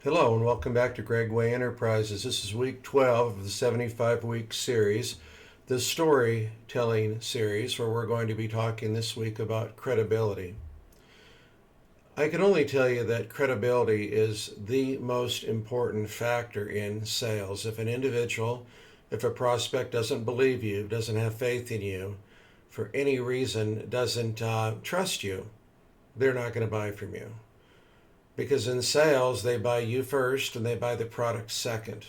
Hello and welcome back to Greg Way Enterprises. This is week 12 of the 75-week series, the storytelling series, where we're going to be talking this week about credibility. I can only tell you that credibility is the most important factor in sales. If a prospect doesn't believe you, doesn't have faith in you, for any reason doesn't trust you, they're not going to buy from you. Because in sales, they buy you first and they buy the product second.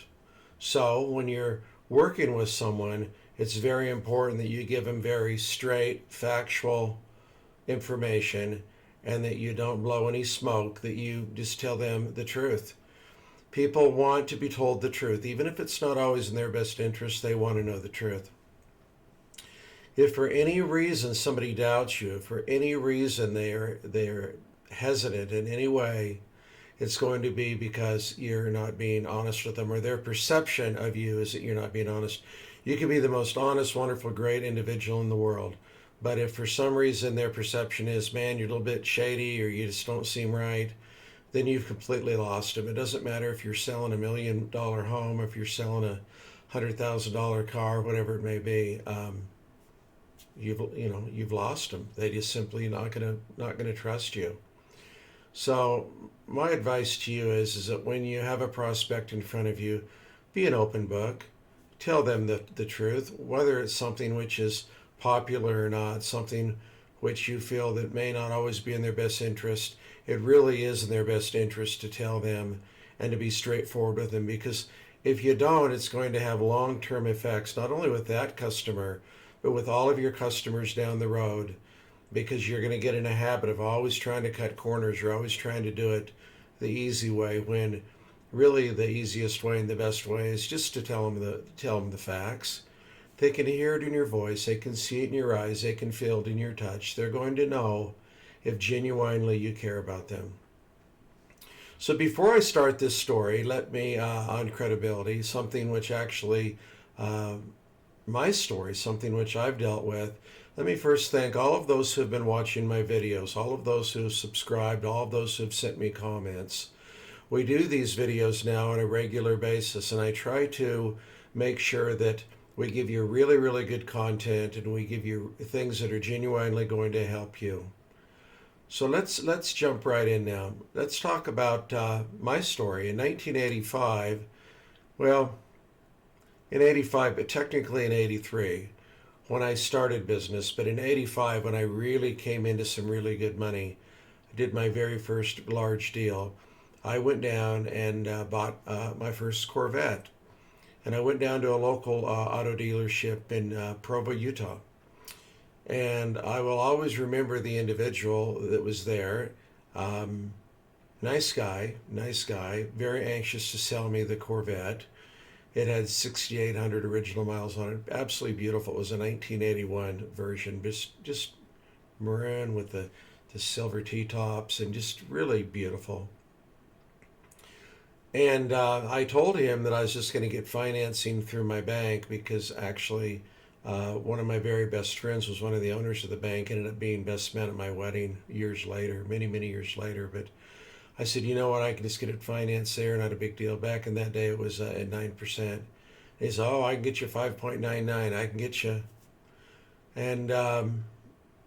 So when you're working with someone, it's very important that you give them very straight, factual information and that you don't blow any smoke, that you just tell them the truth. People want to be told the truth. Even if it's not always in their best interest, they want to know the truth. If for any reason somebody doubts you, if for any reason they're hesitant in any way, it's going to be because you're not being honest with them, or their perception of you is that you're not being honest. You can be the most honest, wonderful, great individual in the world, but if for some reason their perception is, man, you're a little bit shady or you just don't seem right, then you've completely lost them. It doesn't matter if you're selling $1 million home, if you're selling $100,000 car, whatever it may be. You've lost them. They just simply not gonna trust you. So my advice to you is that when you have a prospect in front of you, be an open book. Tell them the truth, whether it's something which is popular or not, something which you feel that may not always be in their best interest. It really is in their best interest to tell them and to be straightforward with them, because if you don't, it's going to have long-term effects, not only with that customer, but with all of your customers down the road, because you're going to get in a habit of always trying to cut corners. You're always trying to do it the easy way, when really the easiest way and the best way is just to tell them the facts. They can hear it in your voice. They can see it in your eyes. They can feel it in your touch. They're going to know if genuinely you care about them. So before I start this story, let me, on credibility, something which actually, my story, something which I've dealt with, let me first thank all of those who have been watching my videos, all of those who have subscribed, all of those who have sent me comments. We do these videos now on a regular basis, and I try to make sure that we give you really, really good content and we give you things that are genuinely going to help you. So let's jump right in now. Let's talk about my story. In 1985, well, in 85, but technically in 83, when I started business, but in 85, when I really came into some really good money, I did my very first large deal. I went down and bought my first Corvette. And I went down to a local auto dealership in Provo, Utah. And I will always remember the individual that was there. Nice guy, very anxious to sell me the Corvette. It had 6,800 original miles on it. Absolutely beautiful. It was a 1981 version, just maroon with the silver T-tops, and just really beautiful. And I told him that I was just going to get financing through my bank, because actually one of my very best friends was one of the owners of the bank, ended up being best man at my wedding years later, many, many years later. But I said, you know what, I can just get it financed there, not a big deal. Back in that day, it was at 9%. He said, oh, I can get you 5.99. I can get you. And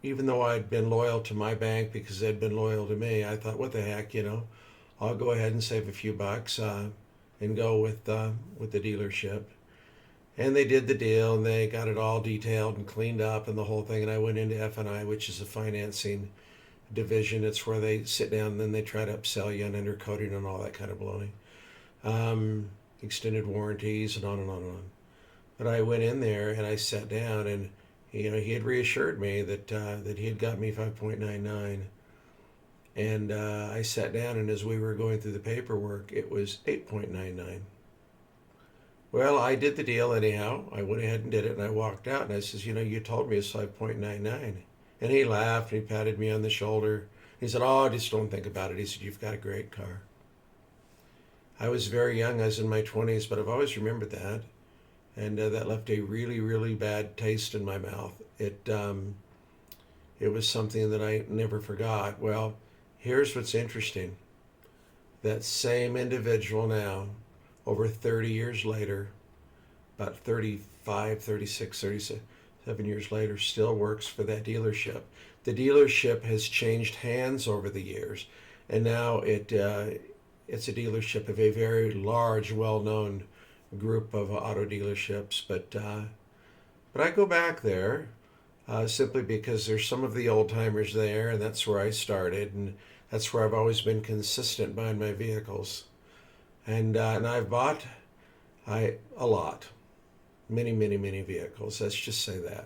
even though I'd been loyal to my bank because they'd been loyal to me, I thought, what the heck, I'll go ahead and save a few bucks and go with the dealership. And they did the deal, and they got it all detailed and cleaned up and the whole thing. And I went into F&I, which is a financing division. It's where they sit down and then they try to upsell you on undercoating and all that kind of baloney. Extended warranties and on and on and on. But I went in there and I sat down, and he had reassured me that he had got me 5.99. And I sat down, and as we were going through the paperwork, it was 8.99. Well, I did the deal anyhow. I went ahead and did it, and I walked out, and I says, you told me it's 5.99. And he laughed, and he patted me on the shoulder. He said, oh, just don't think about it. He said, you've got a great car. I was very young. I was in my 20s, but I've always remembered that. And that left a really, really bad taste in my mouth. It was something that I never forgot. Well, here's what's interesting. that same individual now, over 30 years later, about 35, 36, 37 years later, still works for that dealership. The dealership has changed hands over the years, and now it's a dealership of a very large, well-known group of auto dealerships. But I go back there simply because there's some of the old timers there, and that's where I started, and that's where I've always been consistent buying my vehicles. And I've bought a lot, many, many, many vehicles. Let's just say that,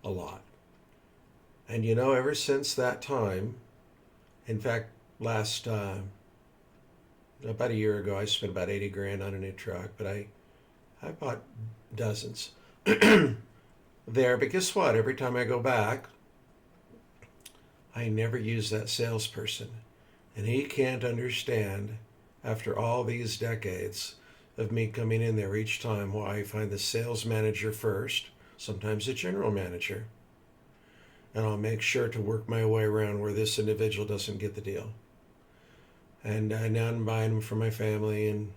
a lot. And ever since that time, in fact, last about a year ago, I spent about 80 grand on a new truck, but I bought dozens there. But guess what? Every time I go back, I never use that salesperson. And he can't understand, after all these decades of me coming in there each time, why I find the sales manager first, sometimes the general manager, and I'll make sure to work my way around where this individual doesn't get the deal. And now I'm buying them for my family and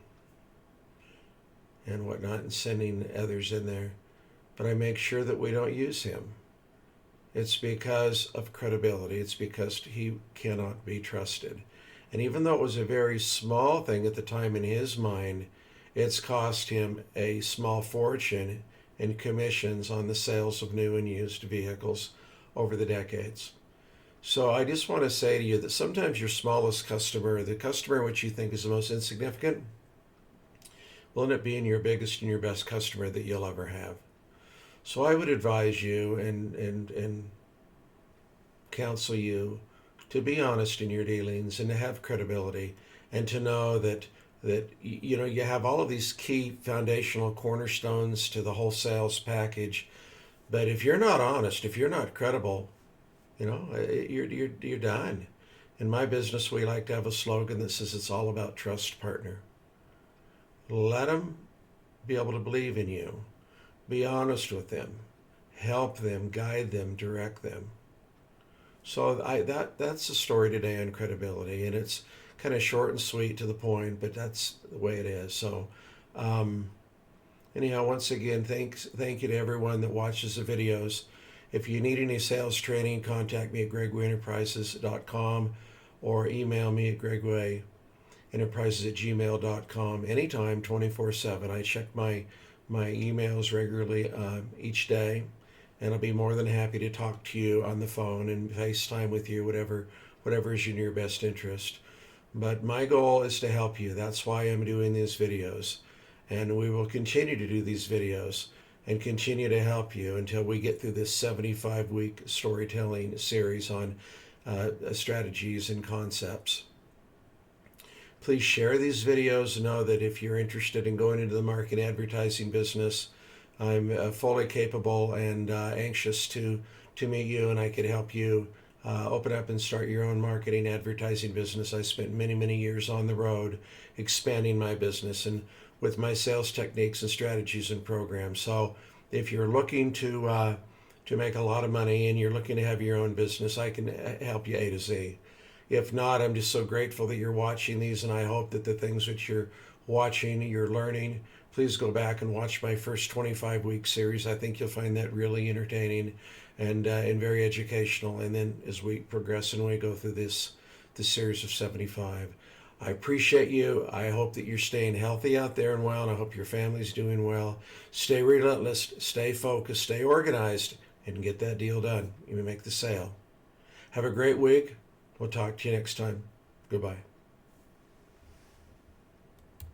whatnot, and sending others in there. But I make sure that we don't use him. It's because of credibility. It's because he cannot be trusted. And even though it was a very small thing at the time in his mind, it's cost him a small fortune in commissions on the sales of new and used vehicles over the decades. So I just want to say to you that sometimes your smallest customer, the customer which you think is the most insignificant, will end up being your biggest and your best customer that you'll ever have. So I would advise you and counsel you to be honest in your dealings and to have credibility, and to know that you have all of these key foundational cornerstones to the whole sales package. But if you're not honest, if you're not credible, you're done. In my business, we like to have a slogan that says it's all about trust, partner. Let them be able to believe in you. Be honest with them. Help them, guide them, direct them. So that's the story today on credibility, and it's kind of short and sweet to the point, but that's the way it is. So anyhow, once again, thank you to everyone that watches the videos. If you need any sales training, contact me at gregwayenterprises.com or email me at gregwayenterprises@gmail.com anytime, 24/7. I check my emails regularly each day, and I'll be more than happy to talk to you on the phone and FaceTime with you, whatever is in your best interest. But my goal is to help you. That's why I'm doing these videos. And we will continue to do these videos and continue to help you until we get through this 75-week storytelling series on strategies and concepts. Please share these videos. Know that if you're interested in going into the marketing advertising business, I'm fully capable and anxious to meet you, and I could help you open up and start your own marketing advertising business. I spent many, many years on the road expanding my business and with my sales techniques and strategies and programs. So if you're looking to make a lot of money and you're looking to have your own business, I can help you A to Z. If not, I'm just so grateful that you're watching these, and I hope that the things that you're watching, you're learning. Please go back and watch my first 25-week series. I think you'll find that really entertaining and very educational. And then as we progress and we go through this series of 75, I appreciate you. I hope that you're staying healthy out there and well, and I hope your family's doing well. Stay relentless, stay focused, stay organized, and get that deal done. You may make the sale. Have a great week. We'll talk to you next time. Goodbye.